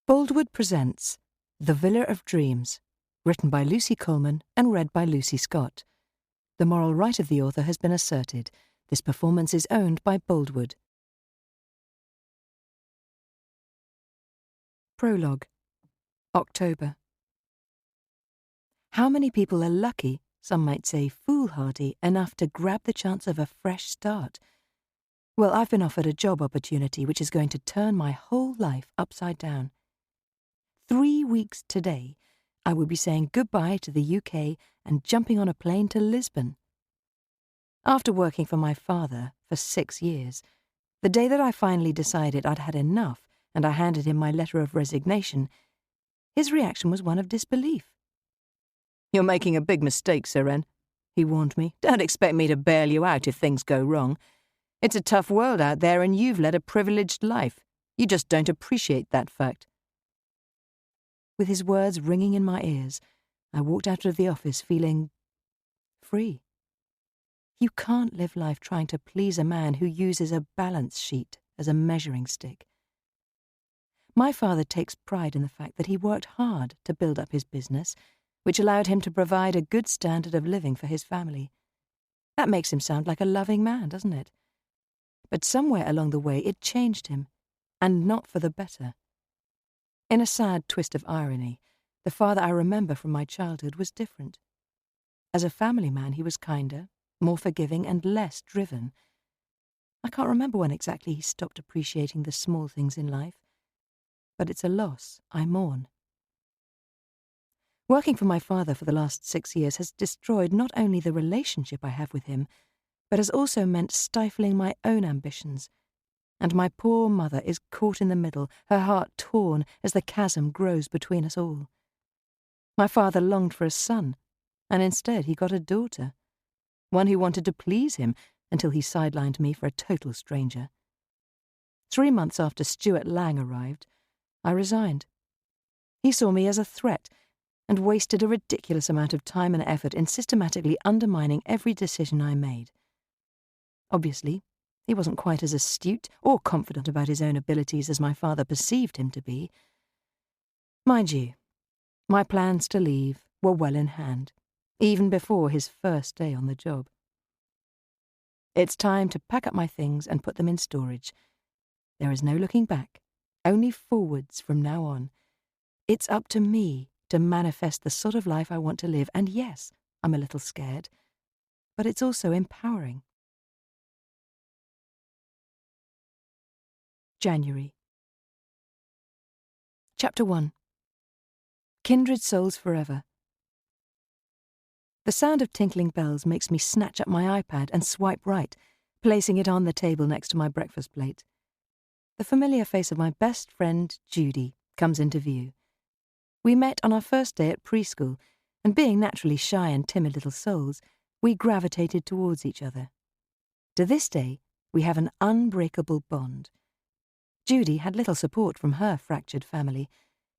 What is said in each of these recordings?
Boldwood presents The Villa of Dreams, written by Lucy Coleman and read by Lucy Scott. The moral right of the author has been asserted. This performance is owned by Boldwood. Prologue. October. How many people are lucky, some might say foolhardy, enough to grab the chance of a fresh start? Well, I've been offered a job opportunity which is going to turn my whole life upside down. 3 weeks today, I will be saying goodbye to the UK and jumping on a plane to Lisbon. After working for my father for 6 years, the day that I finally decided I'd had enough and I handed him my letter of resignation, his reaction was one of disbelief. "You're making a big mistake, Seren," he warned me. "Don't expect me to bail you out if things go wrong. It's a tough world out there and you've led a privileged life. You just don't appreciate that fact." With his words ringing in my ears, I walked out of the office feeling free. You can't live life trying to please a man who uses a balance sheet as a measuring stick. My father takes pride in the fact that he worked hard to build up his business, which allowed him to provide a good standard of living for his family. That makes him sound like a loving man, doesn't it? But somewhere along the way it changed him, and not for the better. In a sad twist of irony, the father I remember from my childhood was different. As a family man, he was kinder, more forgiving, and less driven. I can't remember when exactly he stopped appreciating the small things in life, but it's a loss I mourn. Working for my father for the last 6 years has destroyed not only the relationship I have with him, but has also meant stifling my own ambitions. And my poor mother is caught in the middle, her heart torn as the chasm grows between us all. My father longed for a son, and instead he got a daughter, one who wanted to please him until he sidelined me for a total stranger. 3 months after Stuart Lang arrived, I resigned. He saw me as a threat and wasted a ridiculous amount of time and effort in systematically undermining every decision I made. Obviously, he wasn't quite as astute or confident about his own abilities as my father perceived him to be. Mind you, my plans to leave were well in hand, even before his first day on the job. It's time to pack up my things and put them in storage. There is no looking back, only forwards from now on. It's up to me to manifest the sort of life I want to live, and yes, I'm a little scared, but it's also empowering. January. Chapter 1. Kindred Souls Forever. The sound of tinkling bells makes me snatch up my iPad and swipe right, placing it on the table next to my breakfast plate. The familiar face of my best friend, Judy, comes into view. We met on our first day at preschool, and being naturally shy and timid little souls, we gravitated towards each other. To this day, we have an unbreakable bond. Judy had little support from her fractured family,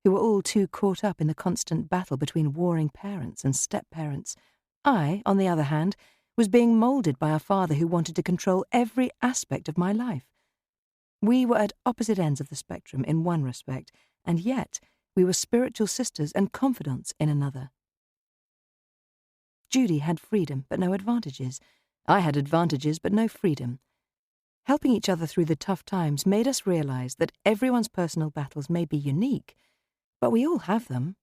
who were all too caught up in the constant battle between warring parents and step-parents. I, on the other hand, was being moulded by a father who wanted to control every aspect of my life. We were at opposite ends of the spectrum in one respect, and yet we were spiritual sisters and confidants in another. Judy had freedom but no advantages. I had advantages but no freedom. Helping each other through the tough times made us realize that everyone's personal battles may be unique, but we all have them.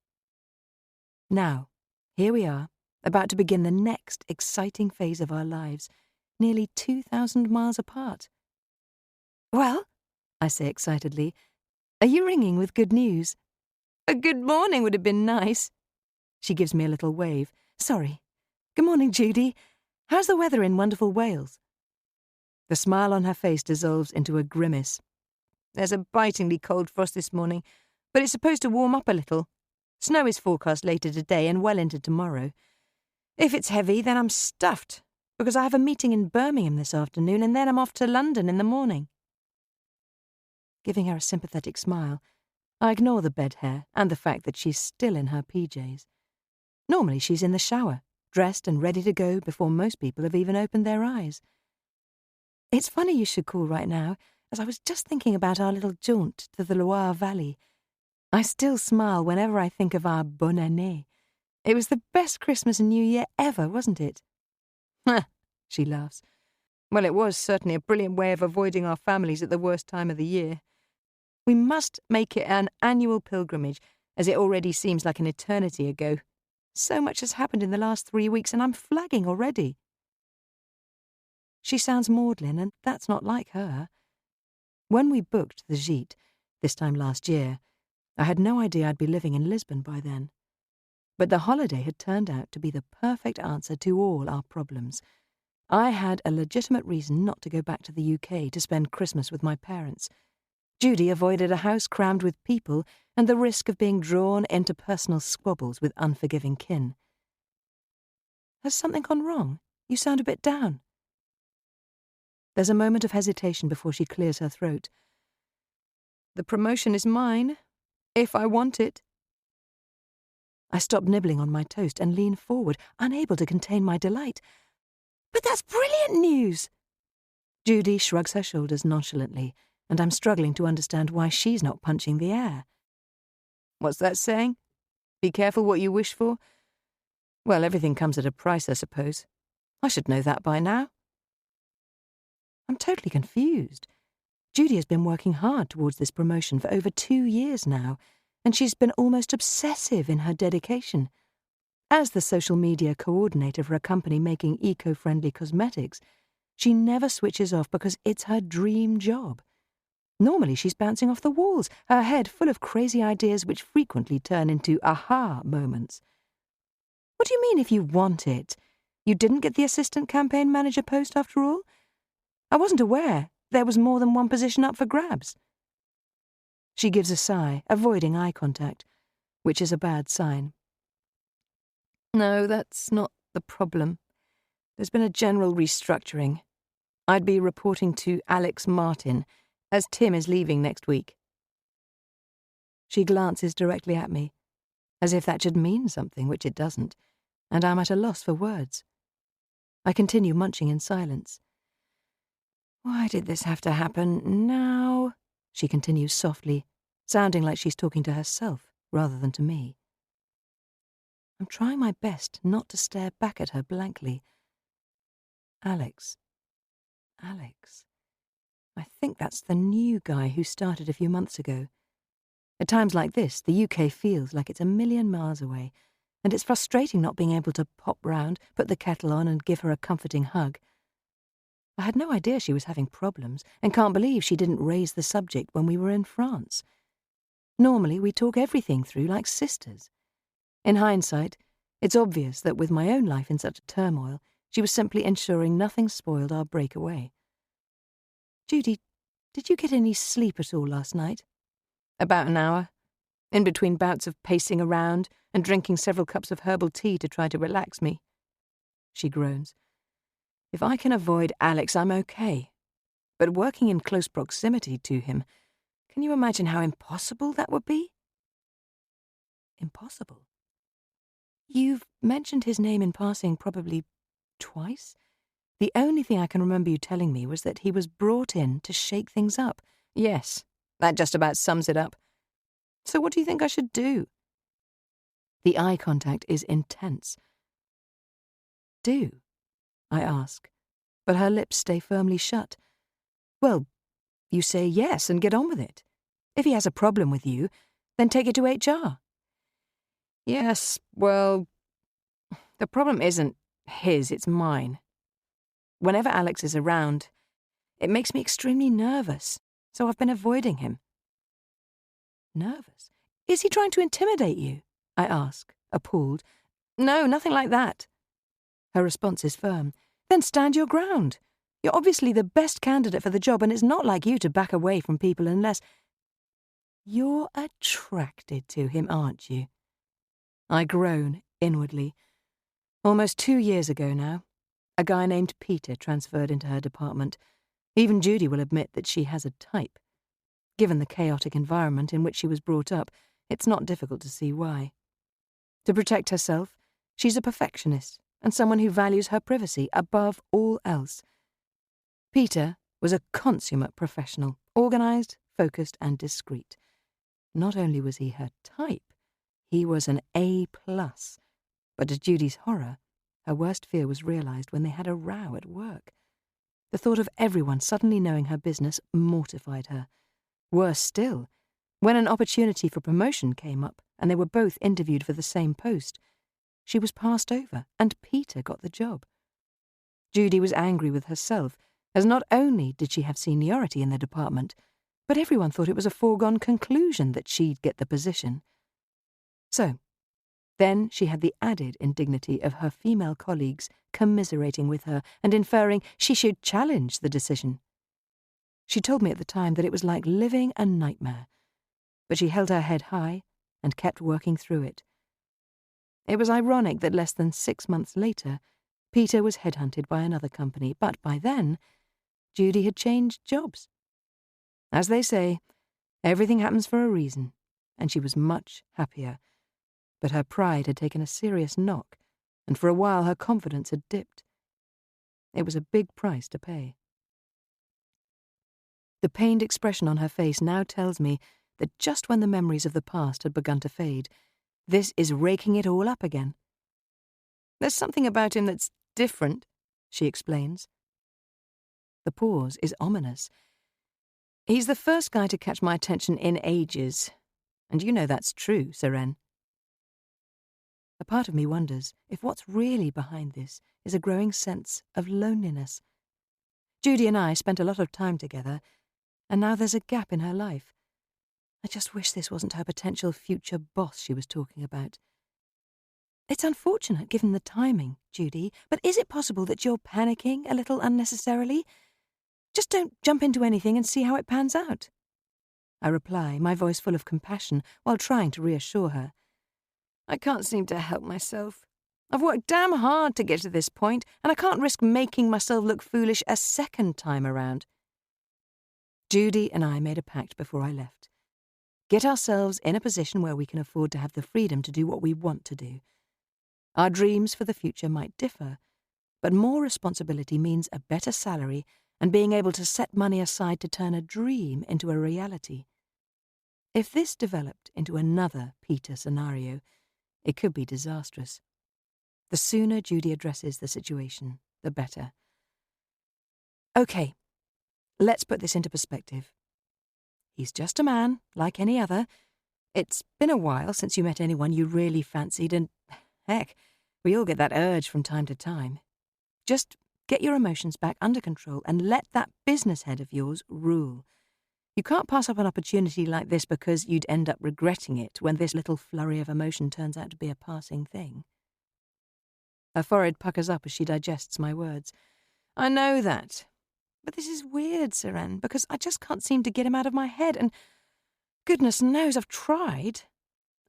Now, here we are, about to begin the next exciting phase of our lives, nearly 2,000 miles apart. "Well," I say excitedly, "are you ringing with good news?" "A good morning would have been nice." She gives me a little wave. "Sorry. Good morning, Judy. How's the weather in wonderful Wales?" The smile on her face dissolves into a grimace. "There's a bitingly cold frost this morning, but it's supposed to warm up a little. Snow is forecast later today and well into tomorrow. If it's heavy, then I'm stuffed, because I have a meeting in Birmingham this afternoon and then I'm off to London in the morning." Giving her a sympathetic smile, I ignore the bed hair and the fact that she's still in her PJs. Normally she's in the shower, dressed and ready to go before most people have even opened their eyes. "It's funny you should call right now, as I was just thinking about our little jaunt to the Loire Valley. I still smile whenever I think of our bonne année. It was the best Christmas and New Year ever, wasn't it? She laughs. Well, it was certainly a brilliant way of avoiding our families at the worst time of the year. We must make it an annual pilgrimage, as it already seems like an eternity ago. So much has happened in the last 3 weeks, and I'm flagging already. She sounds maudlin, and that's not like her. When we booked the gîte, this time last year, I had no idea I'd be living in Lisbon by then. But the holiday had turned out to be the perfect answer to all our problems. I had a legitimate reason not to go back to the UK to spend Christmas with my parents. Judy avoided a house crammed with people and the risk of being drawn into personal squabbles with unforgiving kin. Has something gone wrong? You sound a bit down. There's a moment of hesitation before she clears her throat. The promotion is mine, if I want it. I stop nibbling on my toast and lean forward, unable to contain my delight. But that's brilliant news! Judy shrugs her shoulders nonchalantly, and I'm struggling to understand why she's not punching the air. What's that saying? Be careful what you wish for? Well, everything comes at a price, I suppose. I should know that by now. I'm totally confused. Judy has been working hard towards this promotion for over 2 years now, and she's been almost obsessive in her dedication. As the social media coordinator for a company making eco-friendly cosmetics, she never switches off because it's her dream job. Normally she's bouncing off the walls, her head full of crazy ideas which frequently turn into aha moments. What do you mean if you want it? You didn't get the assistant campaign manager post after all? I wasn't aware there was more than one position up for grabs. She gives a sigh, avoiding eye contact, which is a bad sign. No, that's not the problem. There's been a general restructuring. I'd be reporting to Alex Martin, as Tim is leaving next week. She glances directly at me, as if that should mean something, which it doesn't, and I'm at a loss for words. I continue munching in silence. Why did this have to happen now? She continues softly, sounding like she's talking to herself rather than to me. I'm trying my best not to stare back at her blankly. Alex. I think that's the new guy who started a few months ago. At times like this, the UK feels like it's a million miles away, and it's frustrating not being able to pop round, put the kettle on and give her a comforting hug. I had no idea she was having problems, and can't believe she didn't raise the subject when we were in France. Normally we talk everything through like sisters. In hindsight, it's obvious that with my own life in such a turmoil, she was simply ensuring nothing spoiled our breakaway. Judy, did you get any sleep at all last night? About an hour, in between bouts of pacing around and drinking several cups of herbal tea to try to relax me. She groans. If I can avoid Alex, I'm okay. But working in close proximity to him, can you imagine how impossible that would be? Impossible? You've mentioned his name in passing probably twice. The only thing I can remember you telling me was that he was brought in to shake things up. Yes, that just about sums it up. So what do you think I should do? The eye contact is intense. Do? I ask, but her lips stay firmly shut. Well, you say yes and get on with it. If he has a problem with you, then take it to HR. Yes, well, the problem isn't his, it's mine. Whenever Alex is around, it makes me extremely nervous, so I've been avoiding him. Nervous? Is he trying to intimidate you? I ask, appalled. No, nothing like that. Her response is firm. Then stand your ground. You're obviously the best candidate for the job, and it's not like you to back away from people unless... You're attracted to him, aren't you? I groan inwardly. Almost 2 years ago now, a guy named Peter transferred into her department. Even Judy will admit that she has a type. Given the chaotic environment in which she was brought up, it's not difficult to see why. To protect herself, she's a perfectionist and someone who values her privacy above all else. Peter was a consummate professional, organised, focused and discreet. Not only was he her type, he was an A+. But to Judy's horror, her worst fear was realised when they had a row at work. The thought of everyone suddenly knowing her business mortified her. Worse still, when an opportunity for promotion came up and they were both interviewed for the same post, she was passed over and Peter got the job. Judy was angry with herself, as not only did she have seniority in the department, but everyone thought it was a foregone conclusion that she'd get the position. So, then she had the added indignity of her female colleagues commiserating with her and inferring she should challenge the decision. She told me at the time that it was like living a nightmare, but she held her head high and kept working through it. It was ironic that less than 6 months later, Peter was headhunted by another company, but by then, Judy had changed jobs. As they say, everything happens for a reason, and she was much happier. But her pride had taken a serious knock, and for a while her confidence had dipped. It was a big price to pay. The pained expression on her face now tells me that just when the memories of the past had begun to fade, this is raking it all up again. There's something about him that's different, she explains. The pause is ominous. He's the first guy to catch my attention in ages, and you know that's true, Seren. A part of me wonders if what's really behind this is a growing sense of loneliness. Judy and I spent a lot of time together, and now there's a gap in her life. I just wish this wasn't her potential future boss she was talking about. It's unfortunate given the timing, Judy, but is it possible that you're panicking a little unnecessarily? Just don't jump into anything and see how it pans out. I reply, my voice full of compassion, while trying to reassure her. I can't seem to help myself. I've worked damn hard to get to this point, and I can't risk making myself look foolish a second time around. Judy and I made a pact before I left. Get ourselves in a position where we can afford to have the freedom to do what we want to do. Our dreams for the future might differ, but more responsibility means a better salary and being able to set money aside to turn a dream into a reality. If this developed into another Peter scenario, it could be disastrous. The sooner Judy addresses the situation, the better. Okay, let's put this into perspective. He's just a man, like any other. It's been a while since you met anyone you really fancied, and heck, we all get that urge from time to time. Just get your emotions back under control and let that business head of yours rule. You can't pass up an opportunity like this because you'd end up regretting it when this little flurry of emotion turns out to be a passing thing. Her forehead puckers up as she digests my words. I know that. But this is weird, Seren, because I just can't seem to get him out of my head, and goodness knows I've tried.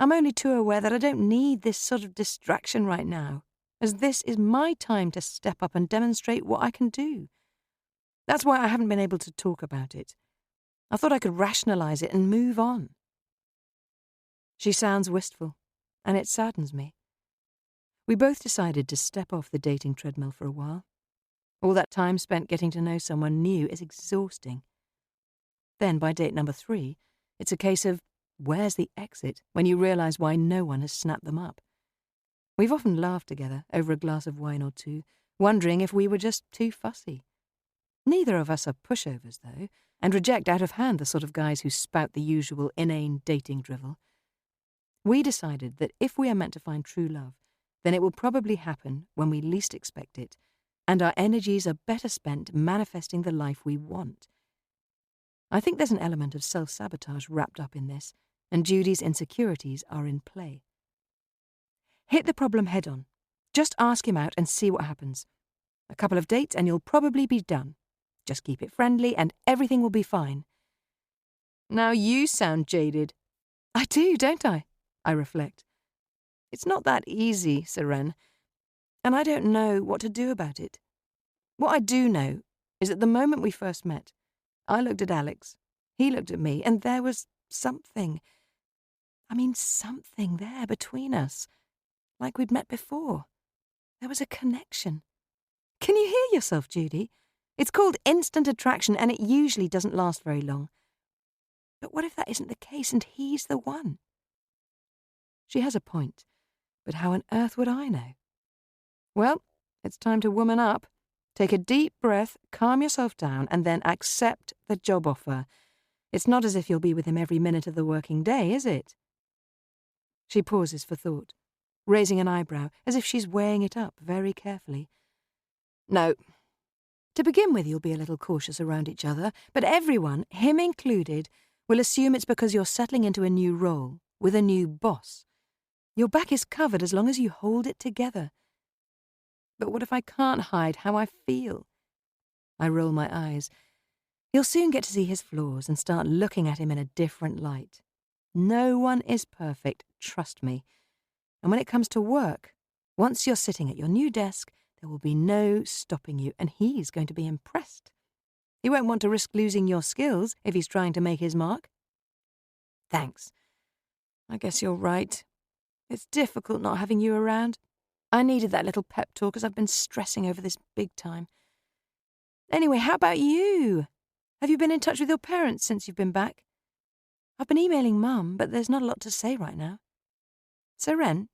I'm only too aware that I don't need this sort of distraction right now, as this is my time to step up and demonstrate what I can do. That's why I haven't been able to talk about it. I thought I could rationalise it and move on. She sounds wistful, and it saddens me. We both decided to step off the dating treadmill for a while. All that time spent getting to know someone new is exhausting. Then, by date number 3, it's a case of where's the exit when you realise why no one has snapped them up. We've often laughed together over a glass of wine or two, wondering if we were just too fussy. Neither of us are pushovers, though, and reject out of hand the sort of guys who spout the usual inane dating drivel. We decided that if we are meant to find true love, then it will probably happen when we least expect it, and our energies are better spent manifesting the life we want. I think there's an element of self-sabotage wrapped up in this, and Judy's insecurities are in play. Hit the problem head on. Just ask him out and see what happens. A couple of dates and you'll probably be done. Just keep it friendly and everything will be fine. Now you sound jaded. I do, don't I? I reflect. It's not that easy, Seren, and I don't know what to do about it. What I do know is that the moment we first met, I looked at Alex, he looked at me, and there was something. Something there between us, like we'd met before. There was a connection. Can you hear yourself, Judy? It's called instant attraction, and it usually doesn't last very long. But what if that isn't the case and he's the one? She has a point, but how on earth would I know? Well, it's time to woman up. Take a deep breath, calm yourself down, and then accept the job offer. It's not as if you'll be with him every minute of the working day, is it? She pauses for thought, raising an eyebrow, as if she's weighing it up very carefully. No. To begin with, you'll be a little cautious around each other, but everyone, him included, will assume it's because you're settling into a new role, with a new boss. Your back is covered as long as you hold it together. But what if I can't hide how I feel? I roll my eyes. You'll soon get to see his flaws and start looking at him in a different light. No one is perfect, trust me. And when it comes to work, once you're sitting at your new desk, there will be no stopping you, and he's going to be impressed. He won't want to risk losing your skills if he's trying to make his mark. Thanks. I guess you're right. It's difficult not having you around. I needed that little pep talk as I've been stressing over this big time. Anyway, how about you? Have you been in touch with your parents since you've been back? I've been emailing Mum, but there's not a lot to say right now. Seren?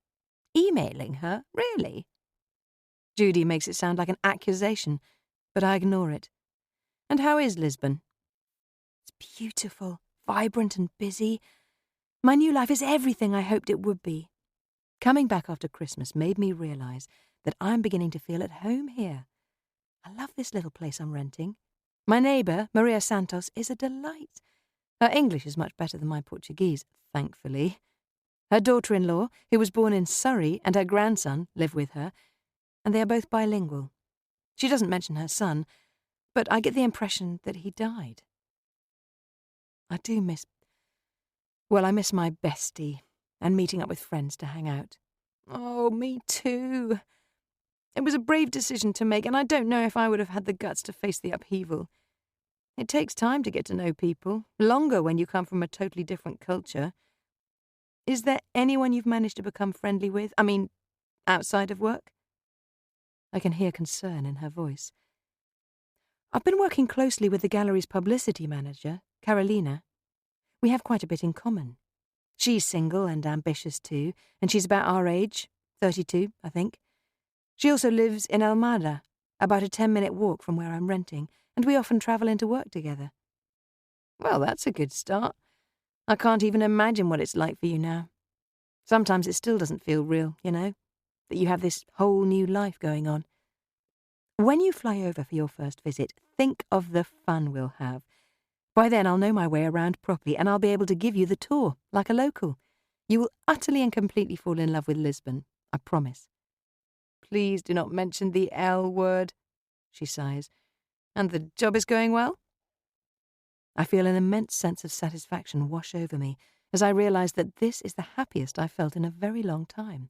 Emailing her? Really? Judy makes it sound like an accusation, but I ignore it. And how is Lisbon? It's beautiful, vibrant and busy. My new life is everything I hoped it would be. Coming back after Christmas made me realise that I'm beginning to feel at home here. I love this little place I'm renting. My neighbour, Maria Santos, is a delight. Her English is much better than my Portuguese, thankfully. Her daughter-in-law, who was born in Surrey, and her grandson live with her, and they are both bilingual. She doesn't mention her son, but I get the impression that he died. I miss my bestie, and meeting up with friends to hang out. Oh, me too. It was a brave decision to make, and I don't know if I would have had the guts to face the upheaval. It takes time to get to know people, longer when you come from a totally different culture. Is there anyone you've managed to become friendly with? I mean, outside of work? I can hear concern in her voice. I've been working closely with the gallery's publicity manager, Carolina. We have quite a bit in common. She's single and ambitious too, and she's about our age, 32, I think. She also lives in Almada, about a 10-minute walk from where I'm renting, and we often travel into work together. Well, that's a good start. I can't even imagine what it's like for you now. Sometimes it still doesn't feel real, you know, that you have this whole new life going on. When you fly over for your first visit, think of the fun we'll have. By then I'll know my way around properly, and I'll be able to give you the tour, like a local. You will utterly and completely fall in love with Lisbon, I promise. Please do not mention the L word, she sighs. And the job is going well? I feel an immense sense of satisfaction wash over me as I realise that this is the happiest I've felt in a very long time.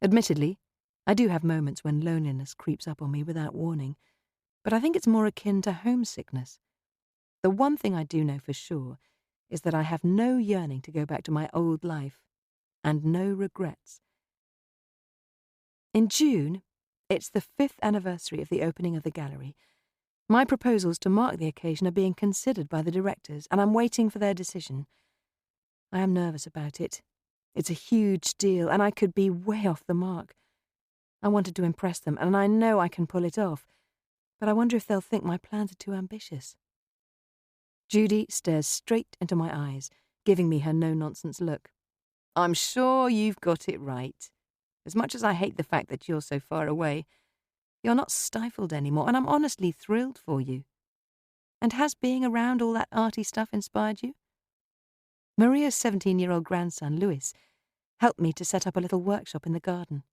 Admittedly, I do have moments when loneliness creeps up on me without warning, but I think it's more akin to homesickness. The one thing I do know for sure is that I have no yearning to go back to my old life, and no regrets. In June, it's the 5th anniversary of the opening of the gallery. My proposals to mark the occasion are being considered by the directors, and I'm waiting for their decision. I am nervous about it. It's a huge deal, and I could be way off the mark. I wanted to impress them, and I know I can pull it off, but I wonder if they'll think my plans are too ambitious. Judy stares straight into my eyes, giving me her no-nonsense look. I'm sure you've got it right. As much as I hate the fact that you're so far away, you're not stifled anymore, and I'm honestly thrilled for you. And has being around all that arty stuff inspired you? Maria's 17-year-old grandson, Louis, helped me to set up a little workshop in the garden.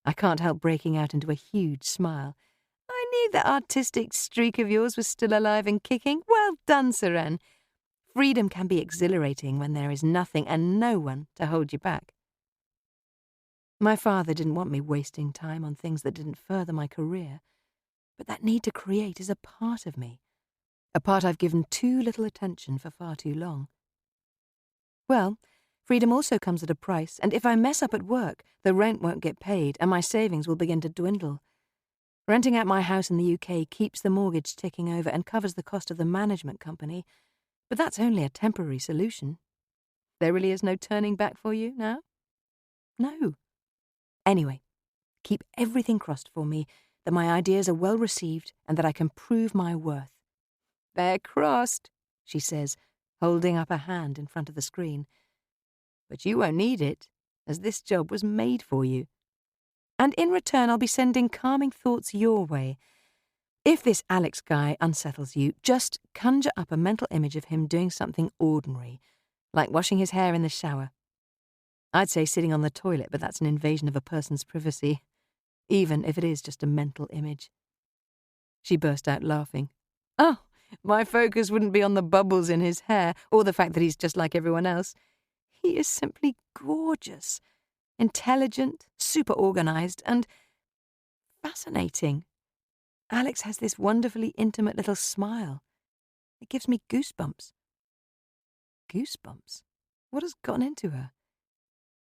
I can't help breaking out into a huge smile. I knew that artistic streak of yours was still alive and kicking. Well done, Seren. Freedom can be exhilarating when there is nothing and no one to hold you back. My father didn't want me wasting time on things that didn't further my career, but that need to create is a part of me, a part I've given too little attention for far too long. Well, freedom also comes at a price, and if I mess up at work, the rent won't get paid and my savings will begin to dwindle. Renting out my house in the UK keeps the mortgage ticking over and covers the cost of the management company, But that's only a temporary solution. There really is no turning back for you now? No. Anyway, keep everything crossed for me, that my ideas are well received and that I can prove my worth. They're crossed, she says, holding up a hand in front of the screen. But you won't need it, as this job was made for you. And in return I'll be sending calming thoughts your way. If this Alex guy unsettles you, just conjure up a mental image of him doing something ordinary, like washing his hair in the shower. I'd say sitting on the toilet, but that's an invasion of a person's privacy, even if it is just a mental image. She burst out laughing. Oh, my focus wouldn't be on the bubbles in his hair, or the fact that he's just like everyone else. He is simply gorgeous, intelligent, super organised, and fascinating. Alex has this wonderfully intimate little smile. It gives me goosebumps. Goosebumps? What has gotten into her?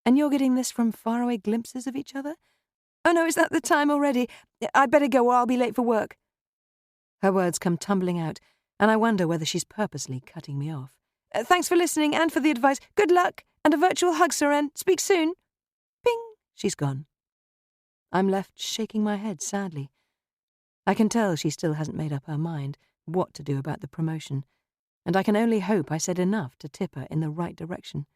And you're getting this from faraway glimpses of each other? Oh no, is that the time already? I'd better go or I'll be late for work. Her words come tumbling out, and I wonder whether she's purposely cutting me off. Thanks for listening and for the advice. Good luck, and a virtual hug, Seren. Speak soon. Ping! She's gone. I'm left shaking my head sadly. I can tell she still hasn't made up her mind what to do about the promotion, and I can only hope I said enough to tip her in the right direction.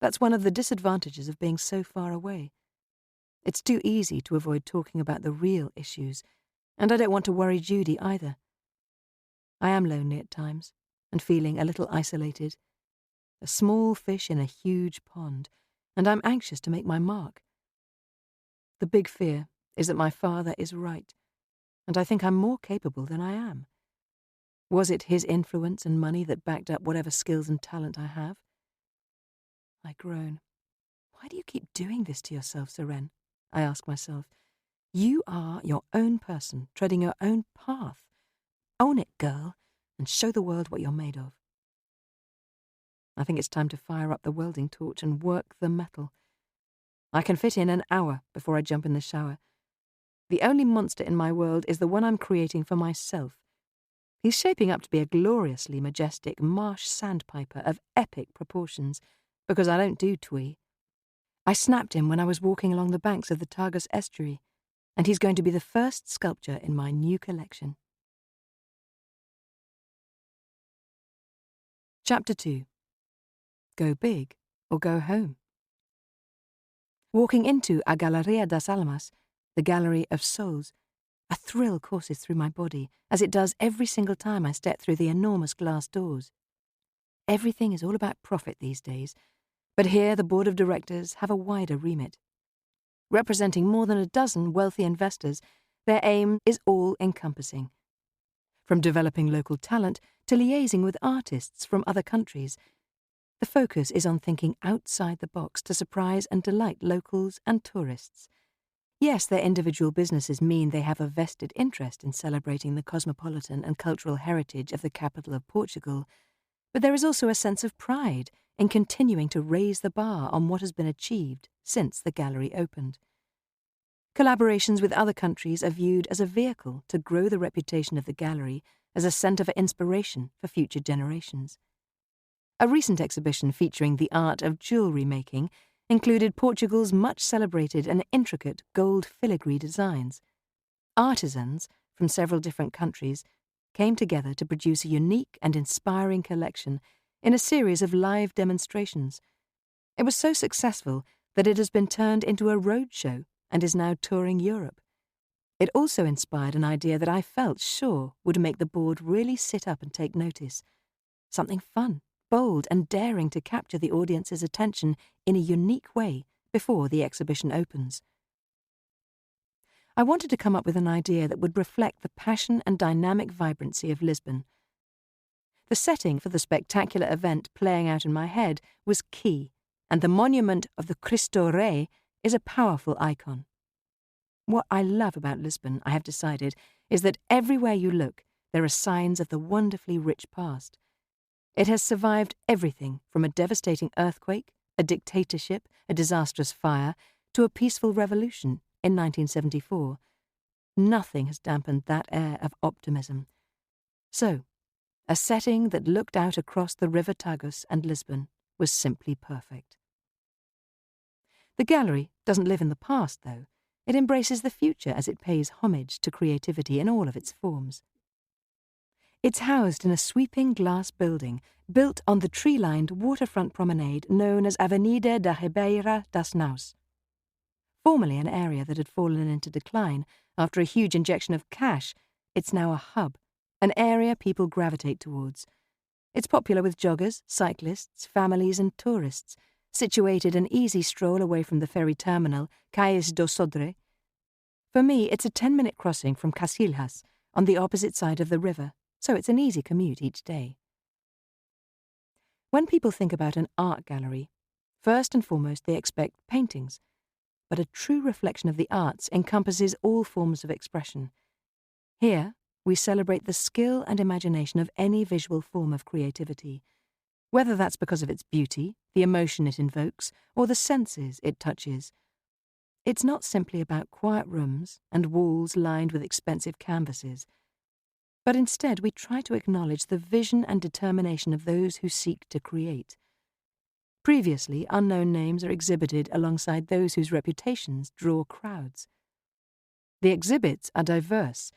That's one of the disadvantages of being so far away. It's too easy to avoid talking about the real issues, and I don't want to worry Judy either. I am lonely at times, and feeling a little isolated. A small fish in a huge pond, and I'm anxious to make my mark. The big fear is that my father is right, and I think I'm more capable than I am. Was it his influence and money that backed up whatever skills and talent I have? I groan. Why do you keep doing this to yourself, Seren? I ask myself. You are your own person, treading your own path. Own it, girl, and show the world what you're made of. I think it's time to fire up the welding torch and work the metal. I can fit in an hour before I jump in the shower. The only monster in my world is the one I'm creating for myself. He's shaping up to be a gloriously majestic marsh sandpiper of epic proportions, because I don't do twee. I snapped him when I was walking along the banks of the Tagus estuary, and he's going to be the first sculpture in my new collection. Chapter 2. Go big or go home. Walking into a Galleria das Almas, the Gallery of Souls, a thrill courses through my body, as it does every single time I step through the enormous glass doors. Everything is all about profit these days, but here the board of directors have a wider remit. Representing more than a dozen wealthy investors, their aim is all-encompassing. From developing local talent to liaising with artists from other countries, the focus is on thinking outside the box to surprise and delight locals and tourists. Yes, their individual businesses mean they have a vested interest in celebrating the cosmopolitan and cultural heritage of the capital of Portugal, but there is also a sense of pride in continuing to raise the bar on what has been achieved since the gallery opened. Collaborations with other countries are viewed as a vehicle to grow the reputation of the gallery as a centre for inspiration for future generations. A recent exhibition featuring the art of jewellery making included Portugal's much-celebrated and intricate gold filigree designs. Artisans from several different countries came together to produce a unique and inspiring collection in a series of live demonstrations. It was so successful that it has been turned into a roadshow and is now touring Europe. It also inspired an idea that I felt sure would make the board really sit up and take notice. Something fun, bold and daring to capture the audience's attention in a unique way before the exhibition opens. I wanted to come up with an idea that would reflect the passion and dynamic vibrancy of Lisbon. The setting for the spectacular event playing out in my head was key, and the monument of the Cristo Rei is a powerful icon. What I love about Lisbon, I have decided, is that everywhere you look, there are signs of the wonderfully rich past. It has survived everything from a devastating earthquake, a dictatorship, a disastrous fire, to a peaceful revolution in 1974. Nothing has dampened that air of optimism. So, a setting that looked out across the River Tagus and Lisbon, was simply perfect. The gallery doesn't live in the past, though. It embraces the future as it pays homage to creativity in all of its forms. It's housed in a sweeping glass building built on the tree-lined waterfront promenade known as Avenida da Ribeira das Naus. Formerly an area that had fallen into decline after a huge injection of cash, it's now a hub, an area people gravitate towards. It's popular with joggers, cyclists, families and tourists, situated an easy stroll away from the ferry terminal, Cais do Sodre. For me, it's a 10-minute crossing from Casilhas, on the opposite side of the river, so it's an easy commute each day. When people think about an art gallery, first and foremost they expect paintings, but a true reflection of the arts encompasses all forms of expression. Here, we celebrate the skill and imagination of any visual form of creativity, whether that's because of its beauty, the emotion it invokes, or the senses it touches. It's not simply about quiet rooms and walls lined with expensive canvases, but instead we try to acknowledge the vision and determination of those who seek to create. Previously unknown names are exhibited alongside those whose reputations draw crowds. The exhibits are diverse.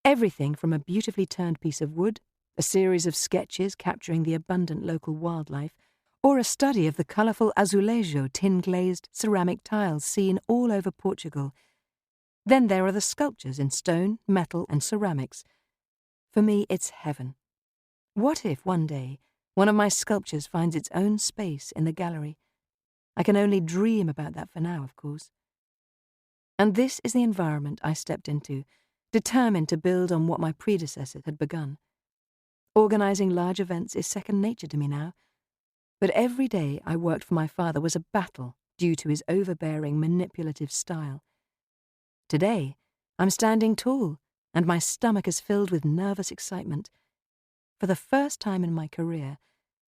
Everything from a beautifully turned piece of wood, a series of sketches capturing the abundant local wildlife, or a study of the colourful azulejo tin-glazed ceramic tiles seen all over Portugal. Then there are the sculptures in stone, metal and ceramics. For me, it's heaven. What if one day one of my sculptures finds its own space in the gallery? I can only dream about that for now, of course. And this is the environment I stepped into, determined to build on what my predecessors had begun. Organising large events is second nature to me now, but every day I worked for my father was a battle due to his overbearing, manipulative style. Today, I'm standing tall, and my stomach is filled with nervous excitement. For the first time in my career,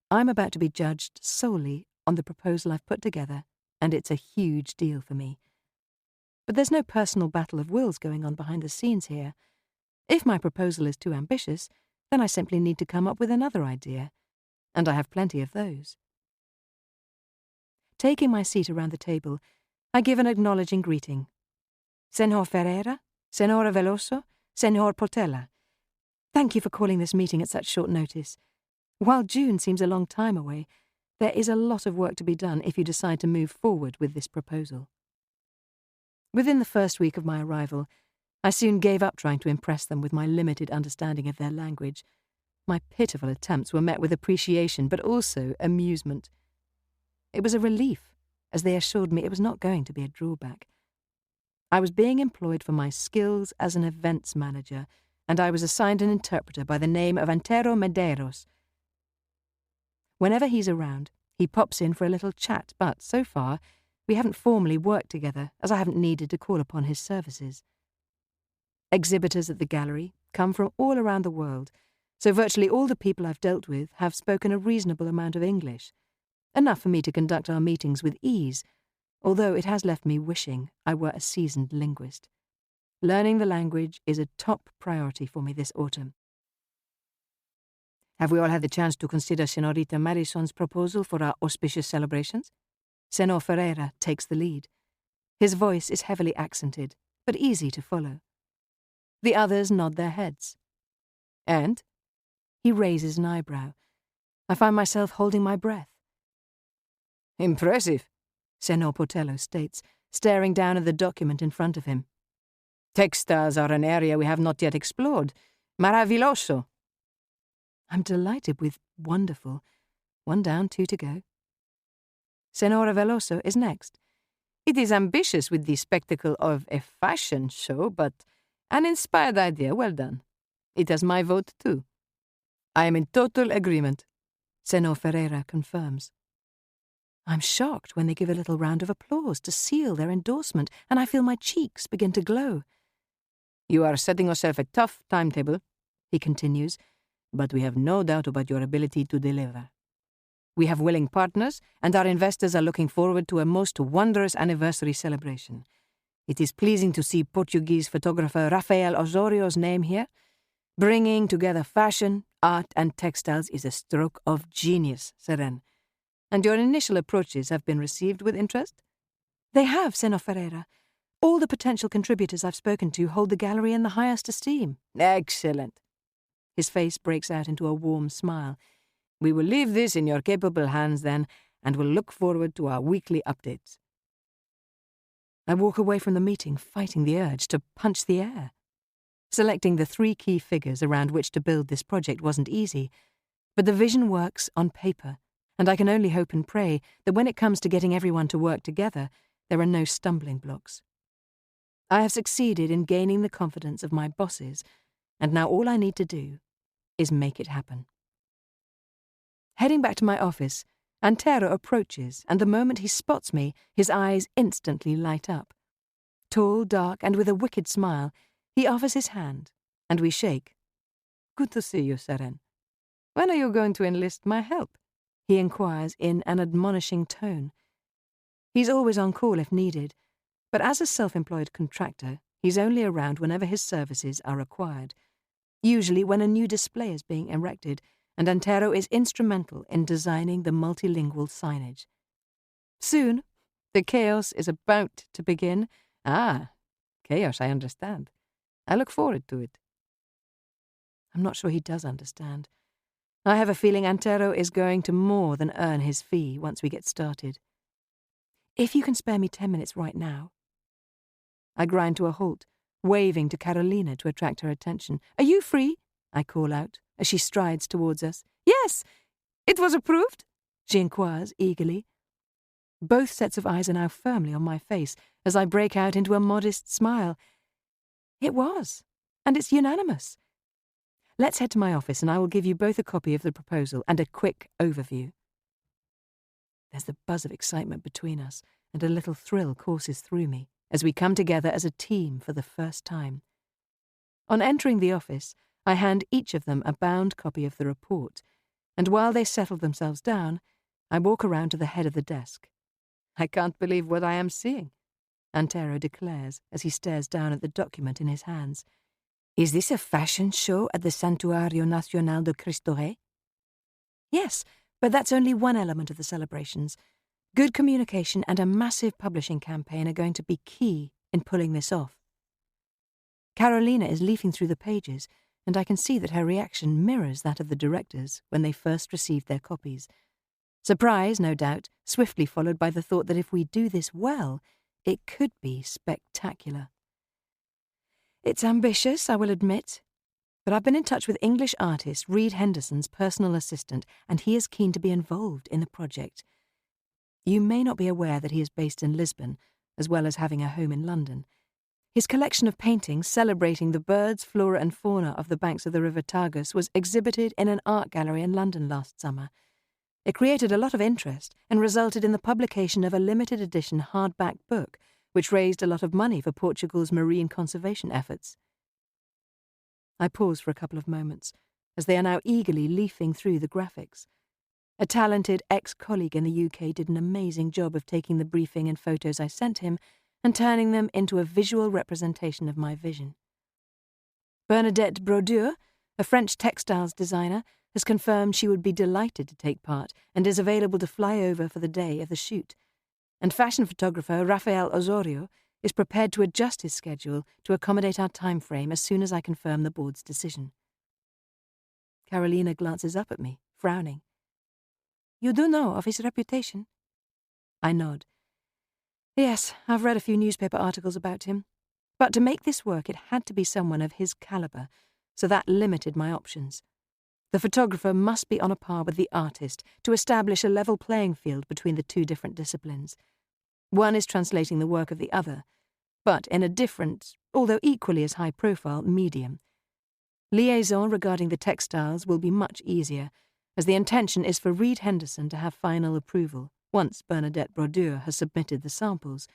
I'm about to be judged solely on the proposal I've put together, and it's a huge deal for me. But there's no personal battle of wills going on behind the scenes here. If my proposal is too ambitious, then I simply need to come up with another idea, and I have plenty of those. Taking my seat around the table, I give an acknowledging greeting. Senhor Ferreira, Senhora Veloso, Senhor Portela. Thank you for calling this meeting at such short notice. While June seems a long time away, there is a lot of work to be done if you decide to move forward with this proposal. Within the first week of my arrival, I soon gave up trying to impress them with my limited understanding of their language. My pitiful attempts were met with appreciation, but also amusement. It was a relief, as they assured me it was not going to be a drawback. I was being employed for my skills as an events manager, and I was assigned an interpreter by the name of Antero Medeiros. Whenever he's around, he pops in for a little chat, but so far, we haven't formally worked together, as I haven't needed to call upon his services. Exhibitors at the gallery come from all around the world, so virtually all the people I've dealt with have spoken a reasonable amount of English, enough for me to conduct our meetings with ease, although it has left me wishing I were a seasoned linguist. Learning the language is a top priority for me this autumn. Have we all had the chance to consider Senorita Madison's proposal for our auspicious celebrations? Senor Ferreira takes the lead. His voice is heavily accented, but easy to follow. The others nod their heads. And? He raises an eyebrow. I find myself holding my breath. Impressive, Senor Portello states, staring down at the document in front of him. Textiles are an area we have not yet explored. Maravilloso. I'm delighted with wonderful. 1 down, 2 to go. Senora Veloso is next. It is ambitious with the spectacle of a fashion show, but an inspired idea, well done. It has my vote too. I am in total agreement, Senor Ferreira confirms. I'm shocked when they give a little round of applause to seal their endorsement, and I feel my cheeks begin to glow. You are setting yourself a tough timetable, he continues, but we have no doubt about your ability to deliver. We have willing partners, and our investors are looking forward to a most wondrous anniversary celebration. It is pleasing to see Portuguese photographer Rafael Osorio's name here. Bringing together fashion, art and textiles is a stroke of genius, Seren. And your initial approaches have been received with interest? They have, Senor Ferreira. All the potential contributors I've spoken to hold the gallery in the highest esteem. Excellent. His face breaks out into a warm smile. We will leave this in your capable hands then, and will look forward to our weekly updates. I walk away from the meeting fighting the urge to punch the air. Selecting the 3 key figures around which to build this project wasn't easy, but the vision works on paper, and I can only hope and pray that when it comes to getting everyone to work together, there are no stumbling blocks. I have succeeded in gaining the confidence of my bosses, and now all I need to do is make it happen. Heading back to my office, Antero approaches, and the moment he spots me, his eyes instantly light up. Tall, dark, and with a wicked smile, he offers his hand, and we shake. Good to see you, Seren. When are you going to enlist my help? He inquires in an admonishing tone. He's always on call if needed, but as a self-employed contractor, he's only around whenever his services are required, usually when a new display is being erected, and Antero is instrumental in designing the multilingual signage. Soon, the chaos is about to begin. Ah, chaos, I understand. I look forward to it. I'm not sure he does understand. I have a feeling Antero is going to more than earn his fee once we get started. If you can spare me 10 minutes right now. I grind to a halt, waving to Carolina to attract her attention. Are you free? I call out as she strides towards us. Yes, it was approved, she inquires eagerly. Both sets of eyes are now firmly on my face as I break out into a modest smile. It was, and it's unanimous. Let's head to my office and I will give you both a copy of the proposal and a quick overview. There's the buzz of excitement between us, and a little thrill courses through me as we come together as a team for the first time. On entering the office, I hand each of them a bound copy of the report, and while they settle themselves down, I walk around to the head of the desk. I can't believe what I am seeing, Antero declares as he stares down at the document in his hands. Is this a fashion show at the Santuario Nacional de Cristo Rey? Yes, but that's only one element of the celebrations. Good communication and a massive publishing campaign are going to be key in pulling this off. Carolina is leafing through the pages, and I can see that her reaction mirrors that of the directors when they first received their copies. Surprise, no doubt, swiftly followed by the thought that if we do this well, it could be spectacular. It's ambitious, I will admit, but I've been in touch with English artist Reid Henderson's personal assistant, and he is keen to be involved in the project. You may not be aware that he is based in Lisbon, as well as having a home in London. His collection of paintings celebrating the birds, flora and fauna of the banks of the River Tagus was exhibited in an art gallery in London last summer. It created a lot of interest and resulted in the publication of a limited edition hardback book, which raised a lot of money for Portugal's marine conservation efforts. I pause for a couple of moments, as they are now eagerly leafing through the graphics. A talented ex-colleague in the UK did an amazing job of taking the briefing and photos I sent him and turning them into a visual representation of my vision. Bernadette Brodeur, a French textiles designer, has confirmed she would be delighted to take part and is available to fly over for the day of the shoot. And fashion photographer Rafael Osorio is prepared to adjust his schedule to accommodate our time frame as soon as I confirm the board's decision. Carolina glances up at me, frowning. You do know of his reputation? I nod. Yes, I've read a few newspaper articles about him. But to make this work, it had to be someone of his caliber, so that limited my options. The photographer must be on a par with the artist to establish a level playing field between the two different disciplines. One is translating the work of the other, but in a different, although equally as high-profile, medium. Liaison regarding the textiles will be much easier, as the intention is for Reid Henderson to have final approval once Bernadette Brodeur has submitted the samples.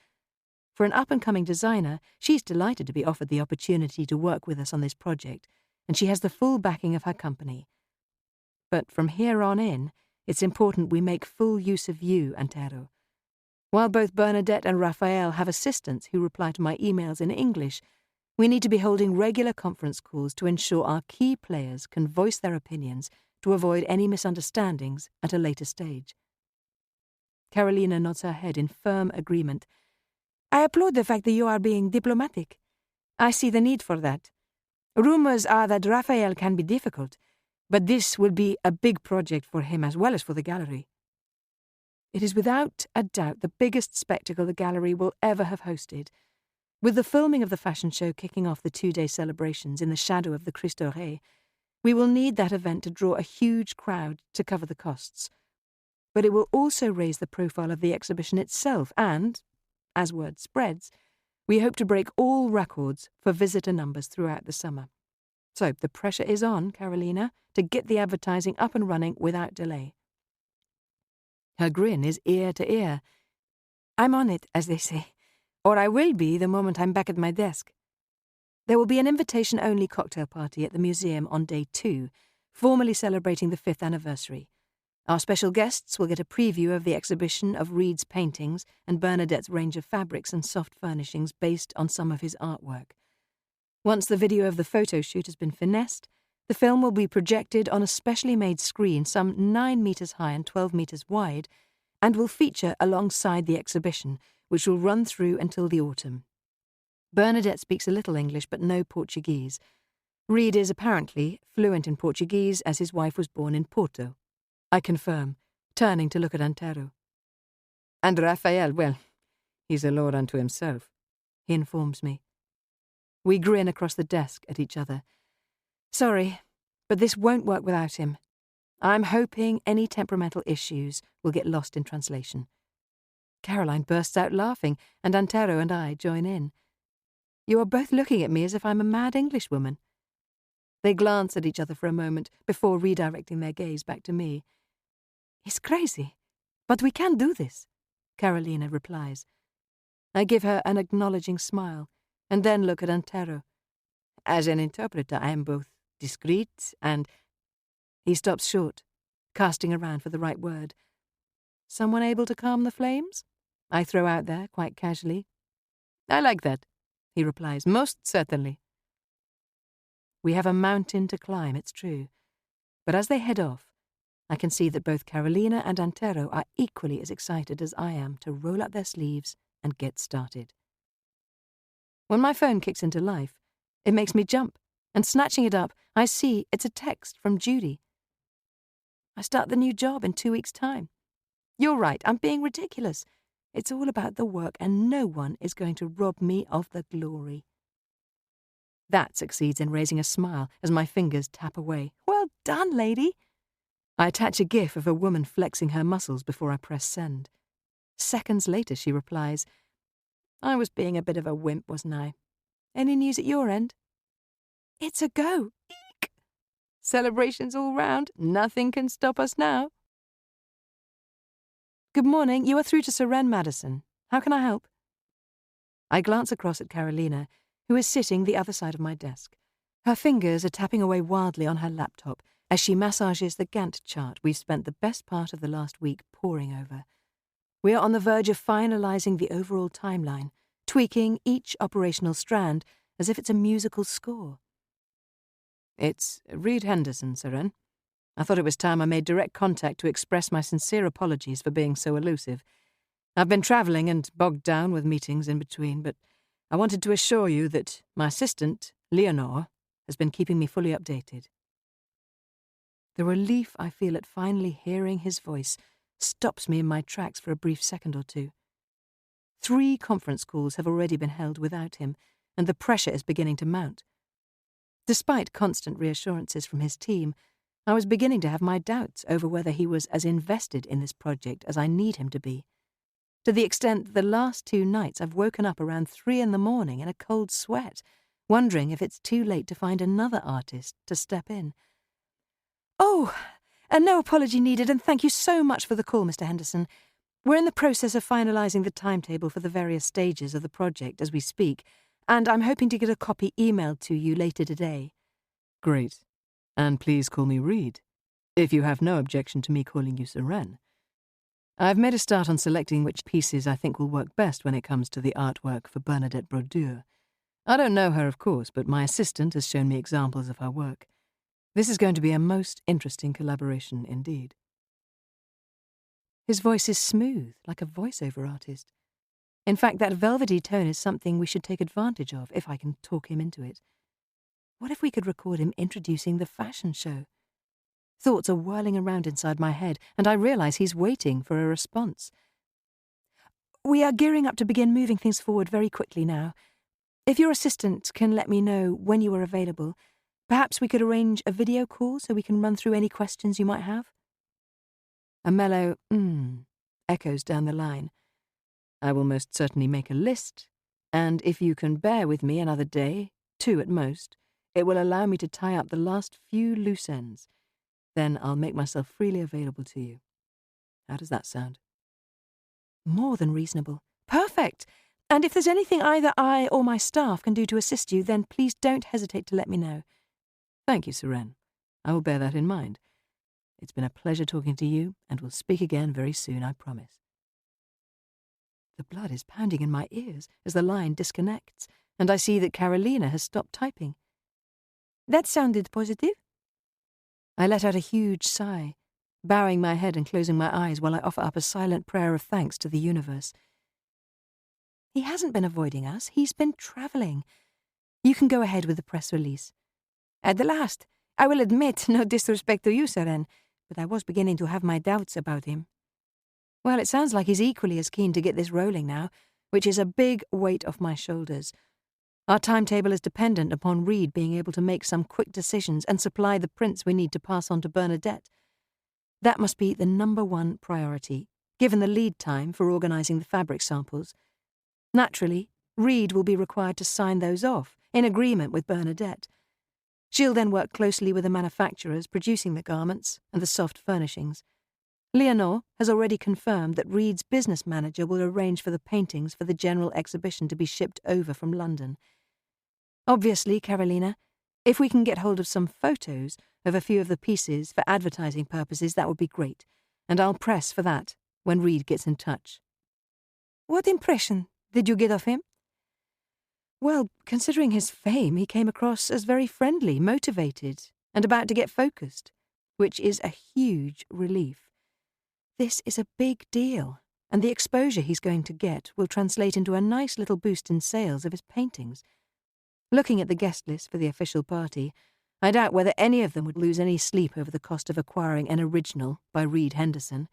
For an up-and-coming designer, she's delighted to be offered the opportunity to work with us on this project, and she has the full backing of her company. But from here on in, it's important we make full use of you, Antero. While both Bernadette and Raphael have assistants who reply to my emails in English, We need to be holding regular conference calls to ensure our key players can voice their opinions to avoid any misunderstandings at a later stage. Carolina nods her head in firm agreement. I applaud the fact that you are being diplomatic. I see the need for that. Rumours are that Raphael can be difficult, but this will be a big project for him as well as for the gallery. It is without a doubt the biggest spectacle the gallery will ever have hosted. With the filming of the fashion show kicking off the 2-day celebrations in the shadow of the Christ Doré, we will need that event to draw a huge crowd to cover the costs. But it will also raise the profile of the exhibition itself and, as word spreads, we hope to break all records for visitor numbers throughout the summer. So the pressure is on, Carolina, to get the advertising up and running without delay. Her grin is ear to ear. I'm on it, as they say, or I will be the moment I'm back at my desk. There will be an invitation-only cocktail party at the museum on day 2, formally celebrating the 5th anniversary. Our special guests will get a preview of the exhibition of Reid's paintings and Bernadette's range of fabrics and soft furnishings based on some of his artwork. Once the video of the photo shoot has been finessed, the film will be projected on a specially made screen some 9 metres high and 12 metres wide and will feature alongside the exhibition, which will run through until the autumn. Bernadette speaks a little English but no Portuguese. Reid is apparently fluent in Portuguese as his wife was born in Porto. I confirm, turning to look at Antero. And Raphael, well, he's a lord unto himself, he informs me. We grin across the desk at each other. Sorry, but this won't work without him. I'm hoping any temperamental issues will get lost in translation. Caroline bursts out laughing, and Antero and I join in. You are both looking at me as if I'm a mad Englishwoman. They glance at each other for a moment before redirecting their gaze back to me. He's crazy, but we can do this, Carolina replies. I give her an acknowledging smile, and then look at Antero. As an interpreter, I am both discreet and... He stops short, casting around for the right word. Someone able to calm the flames? I throw out there, quite casually. I like that, he replies, most certainly. We have a mountain to climb, it's true, but as they head off, I can see that both Carolina and Antero are equally as excited as I am to roll up their sleeves and get started. When my phone kicks into life, it makes me jump, and snatching it up, I see it's a text from Judy. I start the new job in 2 weeks' time. You're right, I'm being ridiculous. It's all about the work, and no one is going to rob me of the glory. That succeeds in raising a smile as my fingers tap away. Well done, lady. I attach a gif of a woman flexing her muscles before I press send. Seconds later, she replies, I was being a bit of a wimp, wasn't I? Any news at your end? It's a go. Eek! Celebrations all round. Nothing can stop us now. Good morning. You are through to Seren Maddison. How can I help? I glance across at Carolina, who is sitting the other side of my desk. Her fingers are tapping away wildly on her laptop as she massages the Gantt chart we've spent the best part of the last week poring over. We are on the verge of finalising the overall timeline, tweaking each operational strand as if it's a musical score. It's Reid Henderson, Seren. I thought it was time I made direct contact to express my sincere apologies for being so elusive. I've been travelling and bogged down with meetings in between, but I wanted to assure you that my assistant, Leonore, has been keeping me fully updated. The relief I feel at finally hearing his voice stops me in my tracks for a brief second or two. 3 conference calls have already been held without him, and the pressure is beginning to mount. Despite constant reassurances from his team, I was beginning to have my doubts over whether he was as invested in this project as I need him to be, to the extent that the last 2 nights I've woken up around 3 in the morning in a cold sweat, wondering if it's too late to find another artist to step in. Oh, no apology needed, and thank you so much for the call, Mr. Henderson. We're in the process of finalising the timetable for the various stages of the project as we speak, and I'm hoping to get a copy emailed to you later today. Great. And please call me Reid, if you have no objection to me calling you Seren. I've made a start on selecting which pieces I think will work best when it comes to the artwork for Bernadette Brodeur. I don't know her, of course, but my assistant has shown me examples of her work. This is going to be a most interesting collaboration indeed. His voice is smooth, like a voiceover artist. In fact, that velvety tone is something we should take advantage of, if I can talk him into it. What if we could record him introducing the fashion show? Thoughts are whirling around inside my head, and I realise he's waiting for a response. We are gearing up to begin moving things forward very quickly now. If your assistant can let me know when you are available, perhaps we could arrange a video call so we can run through any questions you might have. A mellow echoes down the line. I will most certainly make a list, and if you can bear with me another day, 2 at most, it will allow me to tie up the last few loose ends. Then I'll make myself freely available to you. How does that sound? More than reasonable. Perfect! And if there's anything either I or my staff can do to assist you, then please don't hesitate to let me know. Thank you, Seren. I will bear that in mind. It's been a pleasure talking to you, and we'll speak again very soon, I promise. The blood is pounding in my ears as the line disconnects, and I see that Carolina has stopped typing. That sounded positive. I let out a huge sigh, bowing my head and closing my eyes while I offer up a silent prayer of thanks to the universe. He hasn't been avoiding us, he's been travelling. You can go ahead with the press release. At the last, I will admit, no disrespect to you, Seren, but I was beginning to have my doubts about him. Well, it sounds like he's equally as keen to get this rolling now, which is a big weight off my shoulders. Our timetable is dependent upon Reid being able to make some quick decisions and supply the prints we need to pass on to Bernadette. That must be the #1 priority, given the lead time for organising the fabric samples. Naturally, Reid will be required to sign those off, in agreement with Bernadette. She'll then work closely with the manufacturers producing the garments and the soft furnishings. Leonore has already confirmed that Reid's business manager will arrange for the paintings for the general exhibition to be shipped over from London. Obviously, Carolina, if we can get hold of some photos of a few of the pieces for advertising purposes, that would be great, and I'll press for that when Reid gets in touch. What impression did you get of him? Well, considering his fame, he came across as very friendly, motivated, and about to get focused, which is a huge relief. This is a big deal, and the exposure he's going to get will translate into a nice little boost in sales of his paintings. Looking at the guest list for the official party, I doubt whether any of them would lose any sleep over the cost of acquiring an original by Reid Henderson.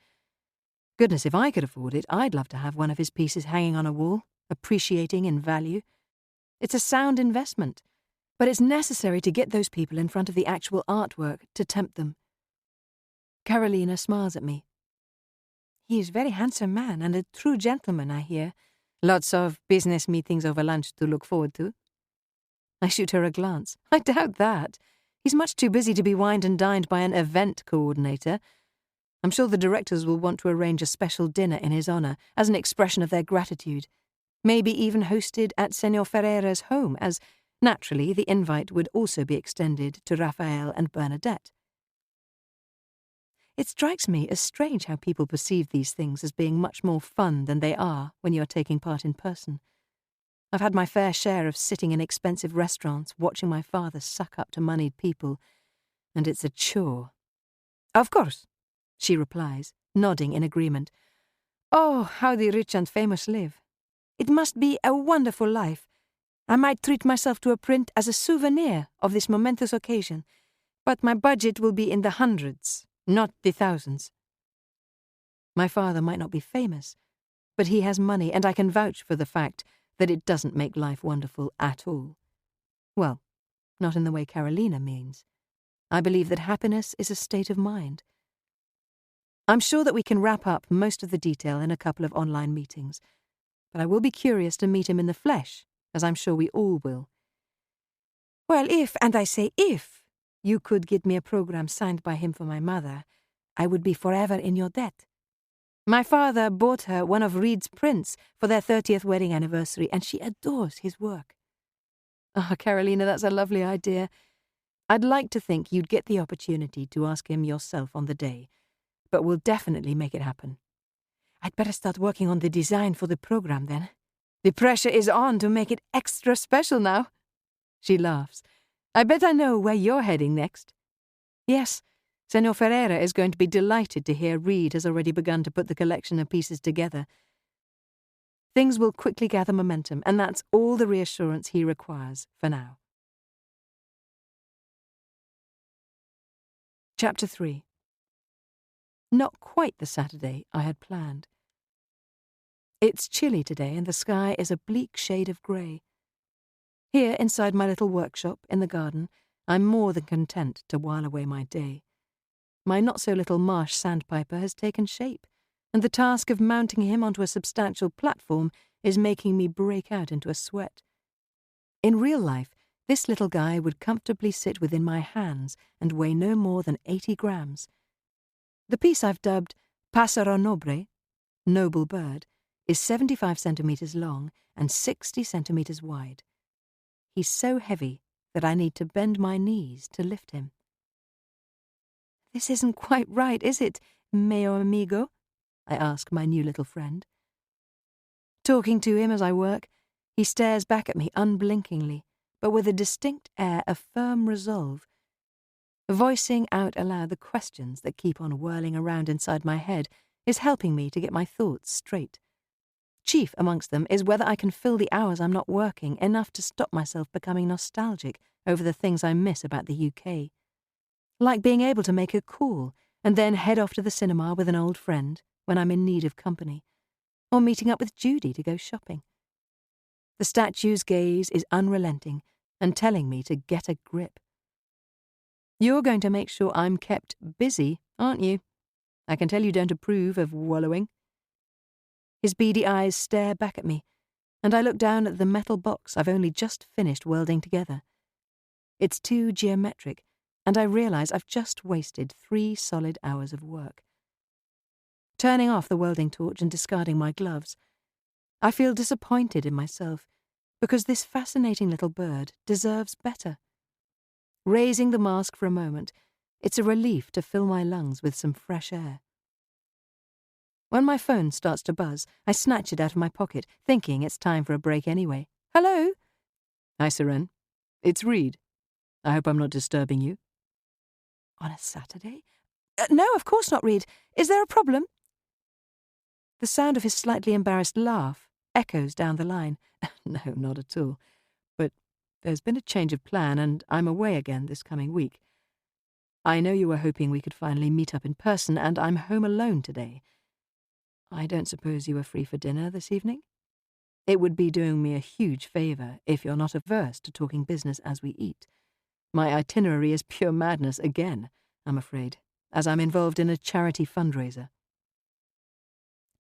Goodness, if I could afford it, I'd love to have one of his pieces hanging on a wall, appreciating in value. It's a sound investment, but it's necessary to get those people in front of the actual artwork to tempt them. Carolina smiles at me. He is a very handsome man and a true gentleman, I hear. Lots of business meetings over lunch to look forward to. I shoot her a glance. I doubt that. He's much too busy to be wined and dined by an event coordinator. I'm sure the directors will want to arrange a special dinner in his honour as an expression of their gratitude. Maybe even hosted at Senor Ferreira's home, as, naturally, the invite would also be extended to Raphael and Bernadette. It strikes me as strange how people perceive these things as being much more fun than they are when you are taking part in person. I've had my fair share of sitting in expensive restaurants watching my father suck up to moneyed people, and it's a chore. Of course, she replies, nodding in agreement. Oh, how the rich and famous live. It must be a wonderful life. I might treat myself to a print as a souvenir of this momentous occasion, but my budget will be in the hundreds, not the thousands. My father might not be famous, but he has money, and I can vouch for the fact that it doesn't make life wonderful at all. Well, not in the way Carolina means. I believe that happiness is a state of mind. I'm sure that we can wrap up most of the detail in a couple of online meetings, but I will be curious to meet him in the flesh, as I'm sure we all will. Well, if, and I say if, you could get me a program signed by him for my mother, I would be forever in your debt. My father bought her one of Reid's prints for their 30th wedding anniversary, and she adores his work. Ah, Carolina, that's a lovely idea. I'd like to think you'd get the opportunity to ask him yourself on the day, but we'll definitely make it happen. I'd better start working on the design for the program then. The pressure is on to make it extra special now. She laughs. I bet I know where you're heading next. Yes, Senor Ferreira is going to be delighted to hear Reid has already begun to put the collection of pieces together. Things will quickly gather momentum, and that's all the reassurance he requires for now. Chapter 3. Not quite the Saturday I had planned. It's chilly today, and the sky is a bleak shade of grey. Here, inside my little workshop in the garden, I'm more than content to while away my day. My not-so-little marsh sandpiper has taken shape, and the task of mounting him onto a substantial platform is making me break out into a sweat. In real life, this little guy would comfortably sit within my hands and weigh no more than 80 grams. The piece I've dubbed Pássaro Nobre, noble bird, is 75 centimetres long and 60 centimetres wide. He's so heavy that I need to bend my knees to lift him. This isn't quite right, is it, meo amigo? I ask my new little friend. Talking to him as I work, he stares back at me unblinkingly, but with a distinct air of firm resolve. Voicing out aloud the questions that keep on whirling around inside my head is helping me to get my thoughts straight. Chief amongst them is whether I can fill the hours I'm not working enough to stop myself becoming nostalgic over the things I miss about the UK. Like being able to make a call and then head off to the cinema with an old friend when I'm in need of company, or meeting up with Judy to go shopping. The statue's gaze is unrelenting and telling me to get a grip. You're going to make sure I'm kept busy, aren't you? I can tell you don't approve of wallowing. His beady eyes stare back at me, and I look down at the metal box I've only just finished welding together. It's too geometric, and I realise I've just wasted 3 solid hours of work. Turning off the welding torch and discarding my gloves, I feel disappointed in myself, because this fascinating little bird deserves better. Raising the mask for a moment, it's a relief to fill my lungs with some fresh air. When my phone starts to buzz, I snatch it out of my pocket, thinking it's time for a break anyway. Hello? Hi, Seren. It's Reid. I hope I'm not disturbing you. On a Saturday? No, of course not, Reid. Is there a problem? The sound of his slightly embarrassed laugh echoes down the line. No, not at all. But there's been a change of plan, and I'm away again this coming week. I know you were hoping we could finally meet up in person, and I'm home alone today. I don't suppose you are free for dinner this evening? It would be doing me a huge favour if you're not averse to talking business as we eat. My itinerary is pure madness again, I'm afraid, as I'm involved in a charity fundraiser.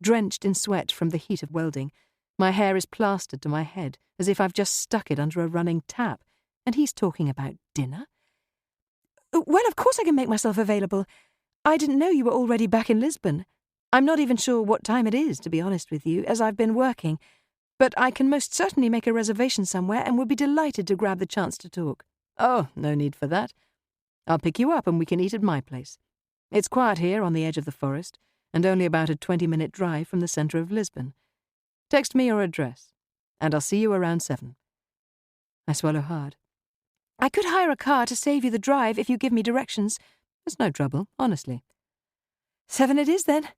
Drenched in sweat from the heat of welding, my hair is plastered to my head as if I've just stuck it under a running tap, and he's talking about dinner? Well, of course I can make myself available. I didn't know you were already back in Lisbon. I'm not even sure what time it is, to be honest with you, as I've been working, but I can most certainly make a reservation somewhere and would be delighted to grab the chance to talk. Oh, no need for that. I'll pick you up and we can eat at my place. It's quiet here on the edge of the forest, and only about a 20-minute drive from the centre of Lisbon. Text me your address, and I'll see you around 7. I swallow hard. I could hire a car to save you the drive if you give me directions. There's no trouble, honestly. 7 it is, then.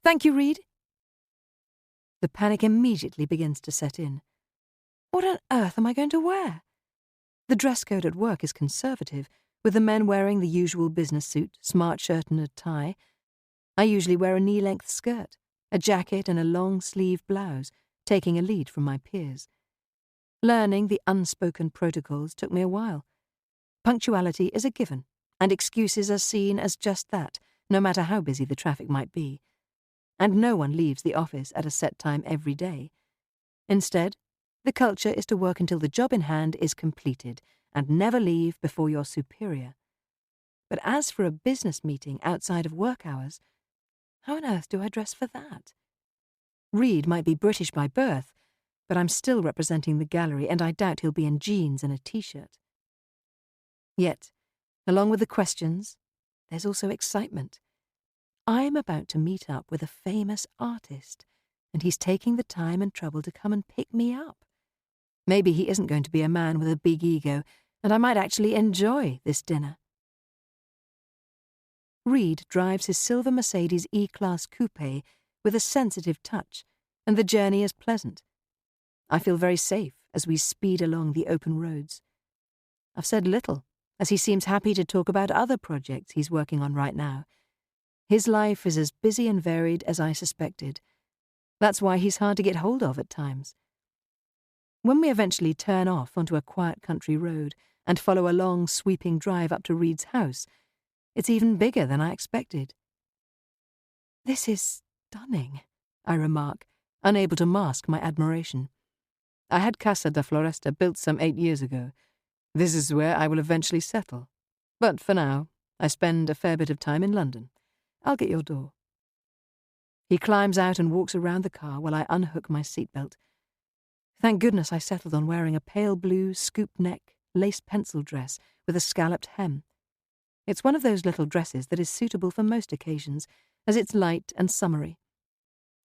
Thank you, Reid. The panic immediately begins to set in. What on earth am I going to wear? The dress code at work is conservative, with the men wearing the usual business suit, smart shirt and a tie. I usually wear a knee-length skirt, a jacket and a long-sleeved blouse, taking a lead from my peers. Learning the unspoken protocols took me a while. Punctuality is a given, and excuses are seen as just that, no matter how busy the traffic might be. And no one leaves the office at a set time every day. Instead, the culture is to work until the job in hand is completed, and never leave before your superior. But as for a business meeting outside of work hours, how on earth do I dress for that? Reid might be British by birth, but I'm still representing the gallery, and I doubt he'll be in jeans and a t-shirt. Yet, along with the questions, there's also excitement. I'm about to meet up with a famous artist, and he's taking the time and trouble to come and pick me up. Maybe he isn't going to be a man with a big ego, and I might actually enjoy this dinner. Reid drives his silver Mercedes E-Class coupe with a sensitive touch, and the journey is pleasant. I feel very safe as we speed along the open roads. I've said little, as he seems happy to talk about other projects he's working on right now. His life is as busy and varied as I suspected. That's why he's hard to get hold of at times. When we eventually turn off onto a quiet country road and follow a long, sweeping drive up to Reid's house, it's even bigger than I expected. "This is stunning," I remark, unable to mask my admiration. "I had Casa da Floresta built some 8 years ago. This is where I will eventually settle. But for now, I spend a fair bit of time in London. I'll get your door." He climbs out and walks around the car while I unhook my seatbelt. Thank goodness I settled on wearing a pale blue, scoop-neck, lace pencil dress with a scalloped hem. It's one of those little dresses that is suitable for most occasions, as it's light and summery.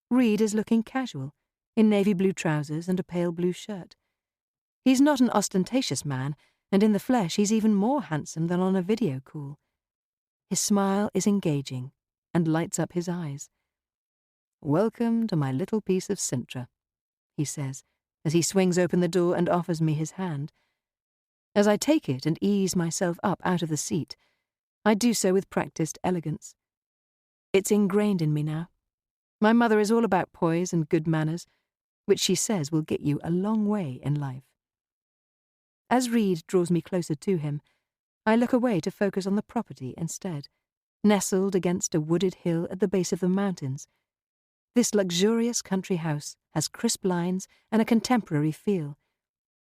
Reid is looking casual, in navy blue trousers and a pale blue shirt. He's not an ostentatious man, and in the flesh he's even more handsome than on a video call. His smile is engaging and lights up his eyes. "Welcome to my little piece of Sintra," he says, as he swings open the door and offers me his hand. As I take it and ease myself up out of the seat, I do so with practiced elegance. It's ingrained in me now. My mother is all about poise and good manners, which she says will get you a long way in life. As Reid draws me closer to him, I look away to focus on the property instead, nestled against a wooded hill at the base of the mountains. This luxurious country house has crisp lines and a contemporary feel.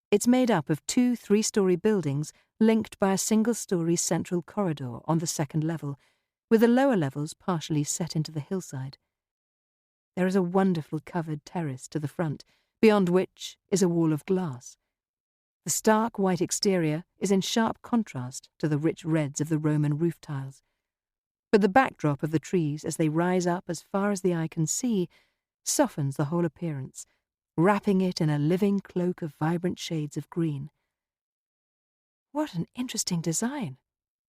It's made up of 2 3-story buildings linked by a single-story central corridor on the second level, with the lower levels partially set into the hillside. There is a wonderful covered terrace to the front, beyond which is a wall of glass. The stark white exterior is in sharp contrast to the rich reds of the Roman roof tiles. But the backdrop of the trees as they rise up as far as the eye can see softens the whole appearance, wrapping it in a living cloak of vibrant shades of green. "What an interesting design,"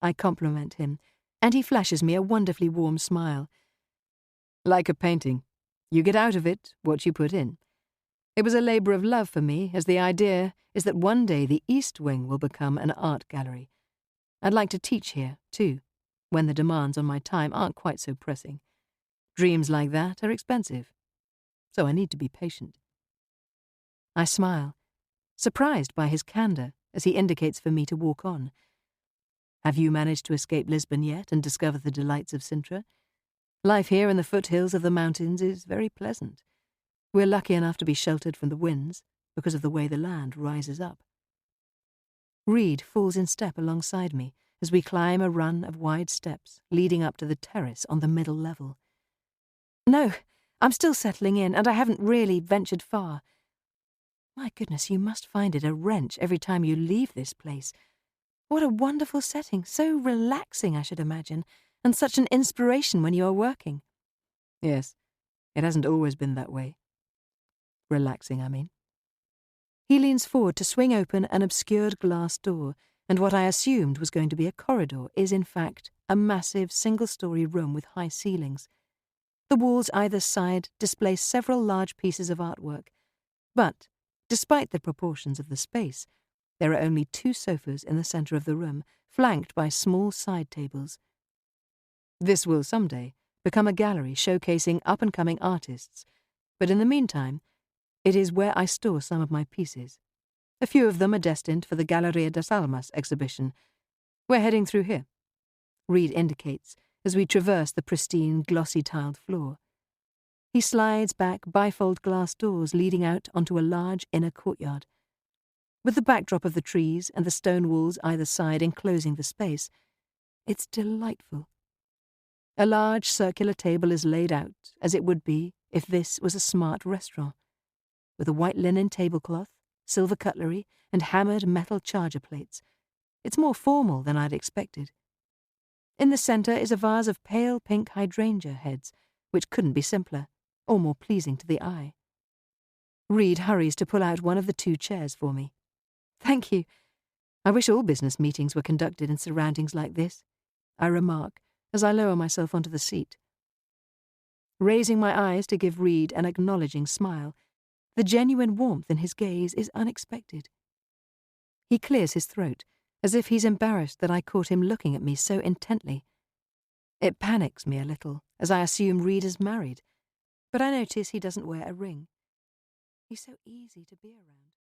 I compliment him, and he flashes me a wonderfully warm smile. "Like a painting. You get out of it what you put in. It was a labour of love for me, as the idea is that one day the East Wing will become an art gallery. I'd like to teach here, too, when the demands on my time aren't quite so pressing. Dreams like that are expensive, so I need to be patient." I smile, surprised by his candour as he indicates for me to walk on. "Have you managed to escape Lisbon yet and discover the delights of Sintra? Life here in the foothills of the mountains is very pleasant. We're lucky enough to be sheltered from the winds because of the way the land rises up." Reid falls in step alongside me as we climb a run of wide steps leading up to the terrace on the middle level. "No, I'm still settling in, and I haven't really ventured far. My goodness, you must find it a wrench every time you leave this place. What a wonderful setting, so relaxing, I should imagine, and such an inspiration when you are working." "Yes, it hasn't always been that way. Relaxing, I mean." He leans forward to swing open an obscured glass door, and what I assumed was going to be a corridor is, in fact, a massive single-story room with high ceilings. The walls either side display several large pieces of artwork, but, despite the proportions of the space, there are only 2 sofas in the centre of the room, flanked by small side tables. This will someday become a gallery showcasing up-and-coming artists, but in the meantime, it is where I store some of my pieces. A few of them are destined for the gallery.When exhibition. "We're heading through here," Reid indicates as we traverse the pristine, glossy-tiled floor. He slides back bifold glass doors leading out onto a large inner courtyard. With the backdrop of the trees and the stone walls either side enclosing the space, it's delightful. A large circular table is laid out, as it would be if this was a smart restaurant, with a white linen tablecloth, silver cutlery, and hammered metal charger plates. It's more formal than I'd expected. In the centre is a vase of pale pink hydrangea heads, which couldn't be simpler, or more pleasing to the eye. Reid hurries to pull out one of the 2 chairs for me. "Thank you. I wish all business meetings were conducted in surroundings like this," I remark as I lower myself onto the seat. Raising my eyes to give Reid an acknowledging smile, the genuine warmth in his gaze is unexpected. He clears his throat, as if he's embarrassed that I caught him looking at me so intently. It panics me a little, as I assume Reid is married, but I notice he doesn't wear a ring. He's so easy to be around.